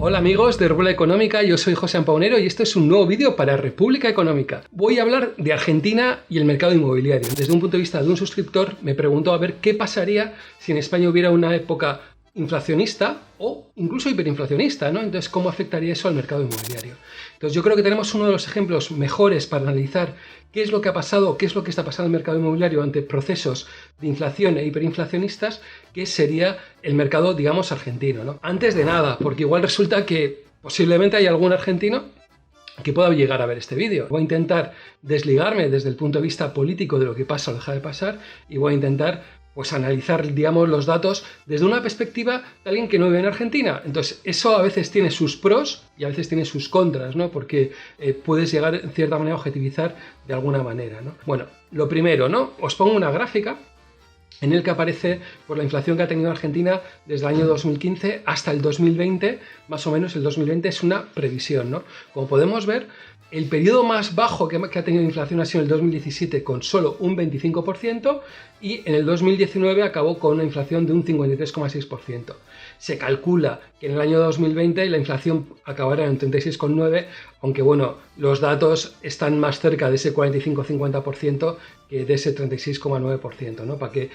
Hola amigos de Brújula Económica, yo soy José Ampaunero y este es un nuevo vídeo para República Económica. Voy a hablar de Argentina y el mercado inmobiliario. Desde un punto de vista de un suscriptor me preguntó a ver qué pasaría si en España hubiera una época inflacionista o incluso hiperinflacionista, ¿no? Entonces, ¿cómo afectaría eso al mercado inmobiliario? Entonces, yo creo que tenemos uno de los ejemplos mejores para analizar qué es lo que ha pasado, qué es lo que está pasando en el mercado inmobiliario ante procesos de inflación e hiperinflacionistas, que sería el mercado, digamos, argentino, ¿no? Antes de nada, porque igual resulta que posiblemente hay algún argentino que pueda llegar a ver este vídeo. Voy a intentar desligarme desde el punto de vista político de lo que pasa o deja de pasar y voy a intentar pues analizar, digamos, los datos desde una perspectiva de alguien que no vive en Argentina. Entonces, eso a veces tiene sus pros y a veces tiene sus contras, ¿no? Porque puedes llegar, en cierta manera, a objetivizar de alguna manera, ¿no? Bueno, lo primero, ¿no? Os pongo una gráfica en el que aparece pues, la inflación que ha tenido Argentina desde el año 2015 hasta el 2020, más o menos el 2020 es una previsión, ¿no? Como podemos ver, el periodo más bajo que ha tenido inflación ha sido el 2017 con solo un 25% y en el 2019 acabó con una inflación de un 53,6%. Se calcula que en el año 2020 la inflación acabará en 36,9%, aunque bueno, los datos están más cerca de ese 45-50% que de ese 36,9%, ¿no? Para que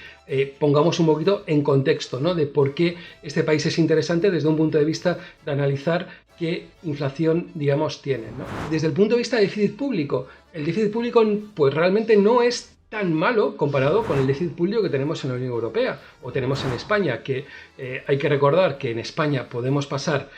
pongamos un poquito en contexto, ¿no? De por qué este país es interesante desde un punto de vista de analizar qué inflación, digamos, tiene, ¿no? Desde el punto de vista de déficit público, el déficit público pues realmente no es tan malo comparado con el déficit público que tenemos en la Unión Europea o tenemos en España, que hay que recordar que en España podemos pasar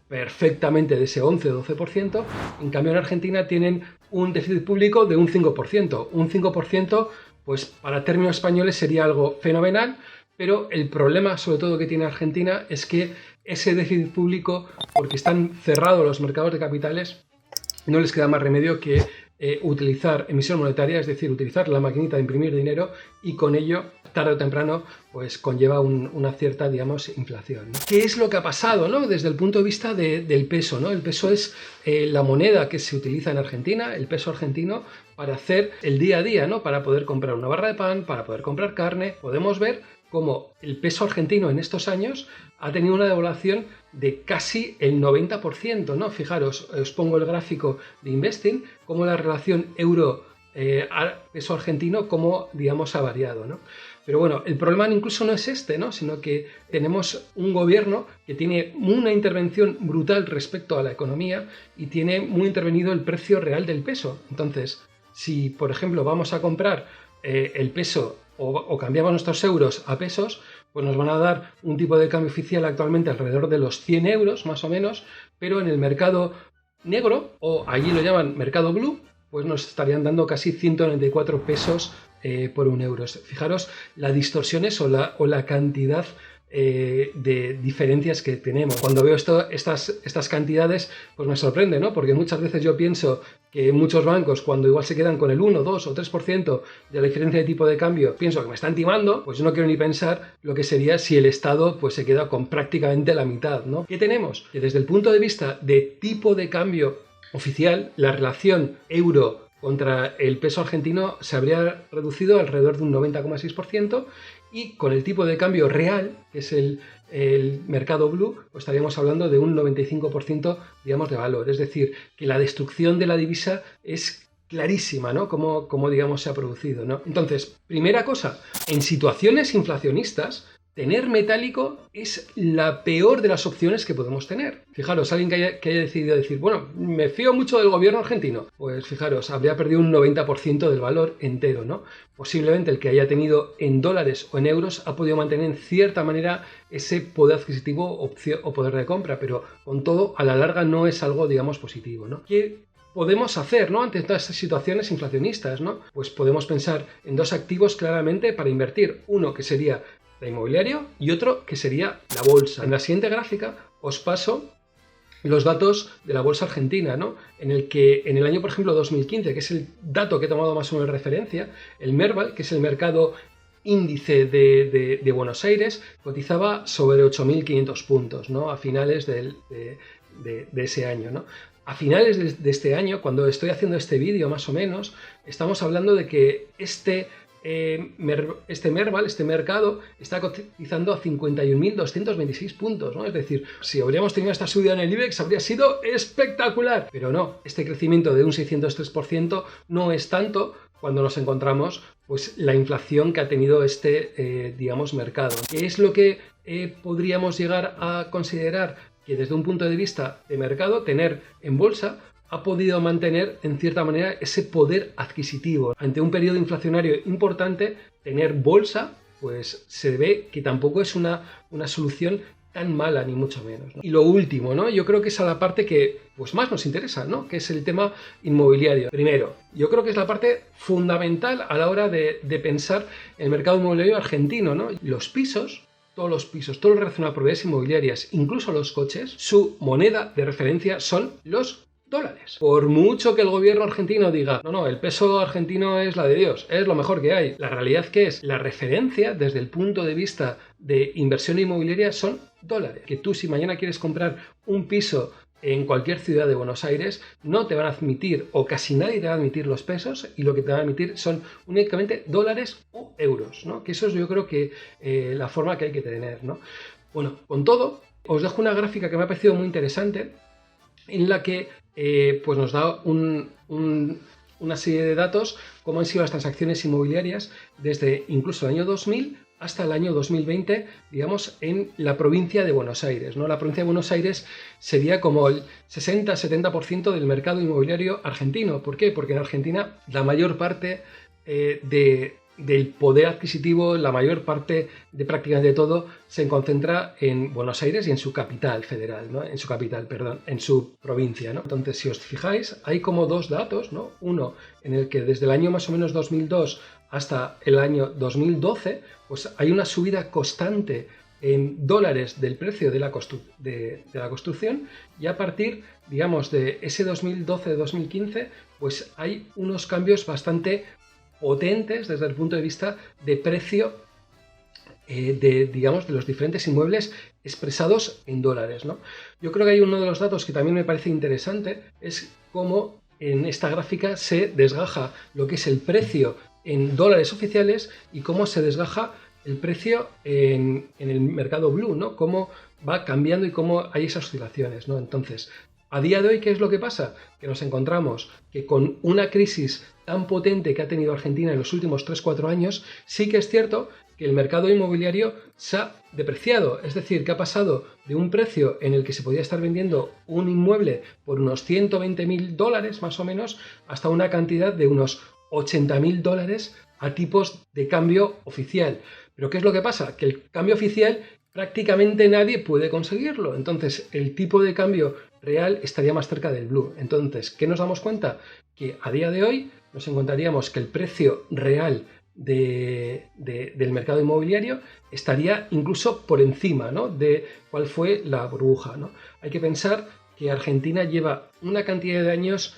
perfectamente de ese 11-12%, en cambio en Argentina tienen un déficit público de un 5%. Un 5%, pues para términos españoles sería algo fenomenal, pero el problema sobre todo que tiene Argentina es que ese déficit público, porque están cerrados los mercados de capitales, no les queda más remedio que utilizar emisión monetaria, es decir, utilizar la maquinita de imprimir dinero y con ello, tarde o temprano, pues conlleva una cierta, digamos, inflación, ¿no? ¿Qué es lo que ha pasado, ¿no? Desde el punto de vista del peso, ¿no? El peso es la moneda que se utiliza en Argentina, el peso argentino, para hacer el día a día, ¿no? Para poder comprar una barra de pan, para poder comprar carne. Podemos ver cómo el peso argentino en estos años ha tenido una devaluación de casi el 90%, ¿no? Fijaros, os pongo el gráfico de Investing, cómo la relación euro-peso argentino, cómo, digamos, ha variado, ¿no? Pero bueno, el problema incluso no es este, ¿no? Sino que tenemos un gobierno que tiene una intervención brutal respecto a la economía y tiene muy intervenido el precio real del peso. Entonces, si, por ejemplo, vamos a comprar el peso o cambiamos nuestros euros a pesos, pues nos van a dar un tipo de cambio oficial actualmente alrededor de los 100 euros más o menos, pero en el mercado negro, o allí lo llaman mercado blue, pues nos estarían dando casi 194 pesos por un euro. Fijaros las distorsiones o la cantidad de diferencias que tenemos. Cuando veo estas cantidades, pues me sorprende, ¿no? Porque muchas veces yo pienso que muchos bancos, cuando igual se quedan con el 1, 2 o 3% de la diferencia de tipo de cambio, pienso que me están timando, pues yo no quiero ni pensar lo que sería si el Estado pues se queda con prácticamente la mitad, ¿no? ¿Qué tenemos? Que desde el punto de vista de tipo de cambio oficial, la relación euro contra el peso argentino se habría reducido alrededor de un 90,6% y con el tipo de cambio real, que es el mercado blue, pues estaríamos hablando de un 95%, digamos, de valor. Es decir, que la destrucción de la divisa es clarísima, ¿no? Como digamos, se ha producido, ¿no? Entonces, primera cosa, en situaciones inflacionistas, tener metálico es la peor de las opciones que podemos tener. Fijaros, alguien que haya decidido decir, bueno, me fío mucho del gobierno argentino, pues fijaros, habría perdido un 90% del valor entero, ¿no? Posiblemente el que haya tenido en dólares o en euros ha podido mantener en cierta manera ese poder adquisitivo o poder de compra, pero con todo, a la larga no es algo, digamos, positivo, ¿no? ¿Qué podemos hacer, ¿no? Ante todas estas situaciones inflacionistas, ¿no? Pues podemos pensar en dos activos claramente para invertir. Uno que sería la inmobiliario y otro que sería la bolsa. En la siguiente gráfica os paso los datos de la bolsa argentina, ¿no? En el que en el año, por ejemplo, 2015, que es el dato que he tomado más o menos de referencia, el Merval, que es el mercado índice de Buenos Aires, cotizaba sobre 8.500 puntos, ¿no? A finales de ese año, ¿no? A finales de este año, cuando estoy haciendo este vídeo más o menos, estamos hablando de que este este Merval, este mercado, está cotizando a 51.226 puntos, ¿no? Es decir, si habríamos tenido esta subida en el IBEX habría sido espectacular, pero no, este crecimiento de un 603% no es tanto cuando nos encontramos pues la inflación que ha tenido este, digamos, mercado. ¿Qué es lo que podríamos llegar a considerar que desde un punto de vista de mercado, tener en bolsa ha podido mantener en cierta manera ese poder adquisitivo? Ante un periodo inflacionario importante, tener bolsa pues se ve que tampoco es una solución tan mala, ni mucho menos, ¿no? Y lo último, ¿no? Yo creo que es a la parte que pues más nos interesa, ¿no? Que es el tema inmobiliario. Primero, yo creo que es la parte fundamental a la hora de pensar el mercado inmobiliario argentino, ¿no? Los pisos, todos los pisos, todo lo relacionado a propiedades inmobiliarias, incluso los coches, su moneda de referencia son los dólares. Por mucho que el gobierno argentino diga, no, el peso argentino es la de Dios, es lo mejor que hay. La realidad que es, la referencia desde el punto de vista de inversión inmobiliaria son dólares. Que tú si mañana quieres comprar un piso en cualquier ciudad de Buenos Aires, no te van a admitir, o casi nadie te va a admitir los pesos, y lo que te van a admitir son únicamente dólares o euros, ¿no? Que eso es yo creo que la forma que hay que tener, ¿no? Bueno, con todo, os dejo una gráfica que me ha parecido muy interesante, en la que pues nos da una serie de datos, cómo han sido las transacciones inmobiliarias desde incluso el año 2000 hasta el año 2020, digamos, en la provincia de Buenos Aires, ¿no? La provincia de Buenos Aires sería como el 60-70% del mercado inmobiliario argentino. ¿Por qué? Porque en Argentina la mayor parte del poder adquisitivo, la mayor parte de prácticamente todo se concentra en Buenos Aires y en su capital federal, ¿no? En su provincia, ¿no? Entonces, si os fijáis, hay como dos datos, ¿no? Uno en el que desde el año más o menos 2002 hasta el año 2012, pues hay una subida constante en dólares del precio de la construcción, y a partir, digamos, de ese 2012-2015, pues hay unos cambios bastante potentes desde el punto de vista de precio digamos, de los diferentes inmuebles expresados en dólares, ¿no? Yo creo que hay uno de los datos que también me parece interesante, es cómo en esta gráfica se desgaja lo que es el precio en dólares oficiales y cómo se desgaja el precio en el mercado blue, ¿no? Cómo va cambiando y cómo hay esas oscilaciones, ¿no? Entonces, a día de hoy, ¿qué es lo que pasa? Que nos encontramos que con una crisis tan potente que ha tenido Argentina en los últimos 3-4 años, sí que es cierto que el mercado inmobiliario se ha depreciado. Es decir, que ha pasado de un precio en el que se podía estar vendiendo un inmueble por unos $120.000 más o menos, hasta una cantidad de unos $80.000 a tipos de cambio oficial. Pero ¿qué es lo que pasa? Que el cambio oficial prácticamente nadie puede conseguirlo. Entonces, el tipo de cambio real estaría más cerca del blue. Entonces, ¿qué nos damos cuenta? Que a día de hoy nos encontraríamos que el precio real del mercado inmobiliario estaría incluso por encima, ¿no?, de cuál fue la burbuja, ¿no? Hay que pensar que Argentina lleva una cantidad de años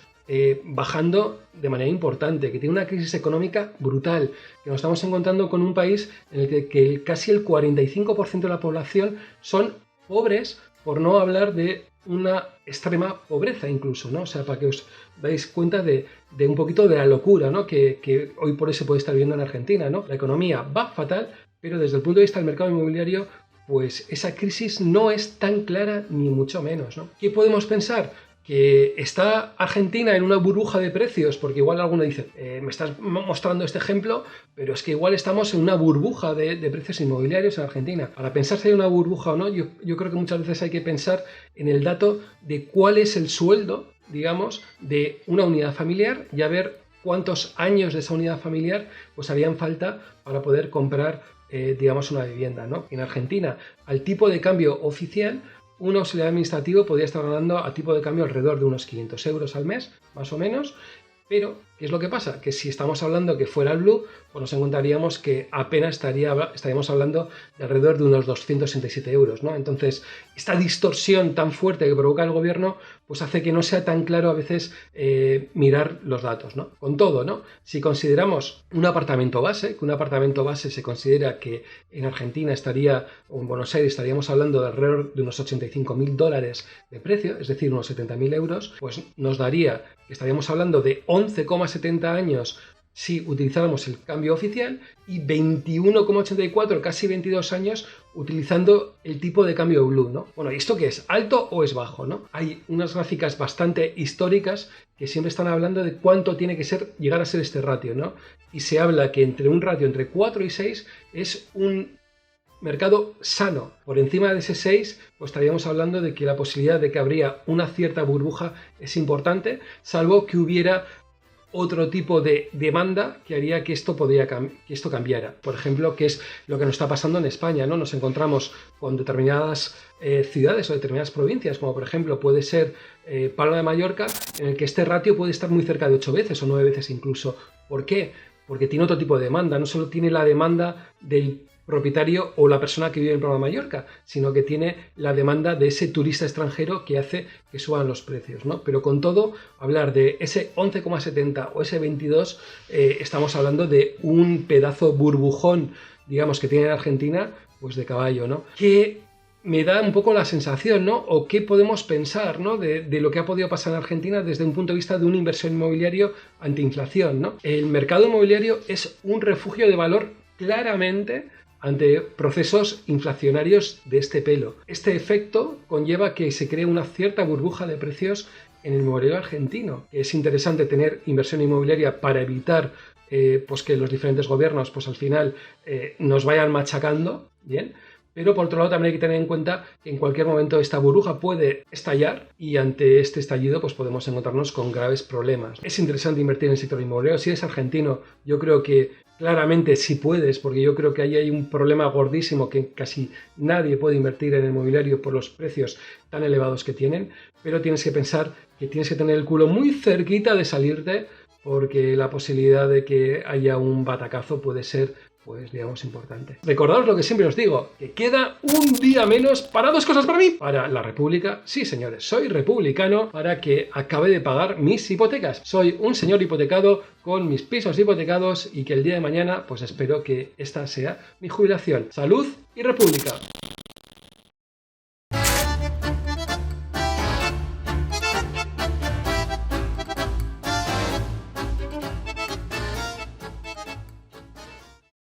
bajando de manera importante, que tiene una crisis económica brutal, que nos estamos encontrando con un país en el que casi el 45% de la población son pobres, por no hablar de una extrema pobreza incluso, ¿no? O sea, para que os dais cuenta de un poquito de la locura, ¿no?, que hoy por hoy se puede estar viendo en Argentina, ¿no? La economía va fatal, pero desde el punto de vista del mercado inmobiliario, pues esa crisis no es tan clara ni mucho menos, ¿no? ¿Qué podemos pensar? Que está Argentina en una burbuja de precios, porque igual alguno dice, me estás mostrando este ejemplo, pero es que igual estamos en una burbuja de precios inmobiliarios en Argentina. Para pensar si hay una burbuja o no, yo creo que muchas veces hay que pensar en el dato de cuál es el sueldo, digamos, de una unidad familiar y a ver cuántos años de esa unidad familiar pues harían falta para poder comprar, digamos, una vivienda, ¿no? En Argentina, al tipo de cambio oficial, un auxiliar administrativo podría estar ganando a tipo de cambio alrededor de unos 500 euros al mes, más o menos, pero ¿qué es lo que pasa? Que si estamos hablando que fuera el blue, pues nos encontraríamos que apenas estaríamos hablando de alrededor de unos 267 euros, ¿no? Entonces, esta distorsión tan fuerte que provoca el gobierno, pues hace que no sea tan claro a veces mirar los datos, ¿no? Con todo, ¿no? Si consideramos un apartamento base, que un apartamento base se considera que en Argentina estaría, o en Buenos Aires estaríamos hablando de alrededor de unos $85.000 de precio, es decir, unos 70.000 euros, pues nos daría que estaríamos hablando de 11,70 años si utilizáramos el cambio oficial y 21,84, casi 22 años utilizando el tipo de cambio blue, ¿no? Bueno, ¿y esto qué es? ¿Alto o es bajo, no? Hay unas gráficas bastante históricas que siempre están hablando de cuánto tiene que ser, llegar a ser este ratio, ¿no? Y se habla que entre un ratio entre 4 y 6 es un mercado sano. Por encima de ese 6, pues estaríamos hablando de que la posibilidad de que habría una cierta burbuja es importante, salvo que hubiera otro tipo de demanda que haría que esto cambiara. Por ejemplo, que es lo que nos está pasando en España, ¿no? Nos encontramos con determinadas ciudades o determinadas provincias, como por ejemplo puede ser Palma de Mallorca, en el que este ratio puede estar muy cerca de 8 veces o 9 veces incluso. ¿Por qué? Porque tiene otro tipo de demanda, no solo tiene la demanda del propietario o la persona que vive en Palma de Mallorca, sino que tiene la demanda de ese turista extranjero que hace que suban los precios, ¿no? Pero con todo, hablar de ese 11,70 o ese 22, estamos hablando de un pedazo burbujón, digamos, que tiene Argentina, pues de caballo, ¿no? Que me da un poco la sensación, ¿no? O qué podemos pensar, ¿no? De lo que ha podido pasar en Argentina desde un punto de vista de un inversor inmobiliario antiinflación, ¿no? El mercado inmobiliario es un refugio de valor claramente ante procesos inflacionarios de este pelo. Este efecto conlleva que se cree una cierta burbuja de precios en el inmobiliario argentino. Es interesante tener inversión inmobiliaria para evitar pues que los diferentes gobiernos pues al final nos vayan machacando, ¿bien? Pero por otro lado también hay que tener en cuenta que en cualquier momento esta burbuja puede estallar y ante este estallido pues podemos encontrarnos con graves problemas. Es interesante invertir en el sector inmobiliario. Si eres argentino, yo creo que claramente sí puedes, porque yo creo que ahí hay un problema gordísimo que casi nadie puede invertir en el inmobiliario por los precios tan elevados que tienen, pero tienes que pensar que tienes que tener el culo muy cerquita de salirte, porque la posibilidad de que haya un batacazo puede ser, pues digamos, importante. Recordaos lo que siempre os digo, que queda un día menos para dos cosas para mí. Para la República, sí señores, soy republicano para que acabe de pagar mis hipotecas. Soy un señor hipotecado con mis pisos hipotecados y que el día de mañana, pues espero que esta sea mi jubilación. Salud y República.